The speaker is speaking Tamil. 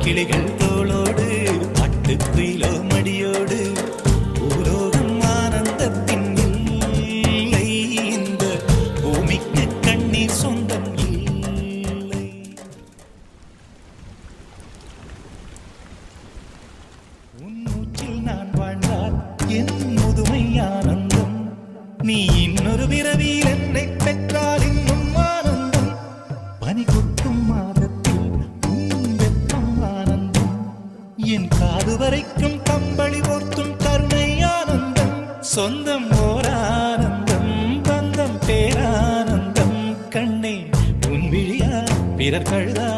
கிளிகள் தோளோடு பட்டுக்குயிலோ மடியோடு பூலோகம் ஆனந்தத்தின் இல்லை இந்த பூமிக்கு கண்ணீர் சொந்தம் இல்லை. உன் மூச்சில் நான் வாழ்ந்தால் என் முதுமை ஆனந்தம், நீ இன்னொரு பிறவியில் என்னை பெற்றால் இன்னும் ஆனந்தம். பனி கொட்டும் மாதத்தில் உன் வெப்பம் ஆனந்தம், என் காது வரைக்கும் கம்பளி போர்த்தும் கருணை ஆனந்தம். சொந்தம் ஓர் ஆனந்தம், பந்தம் பேரானந்தம். கண்ணே உன் விழியா பிறர் கழுதா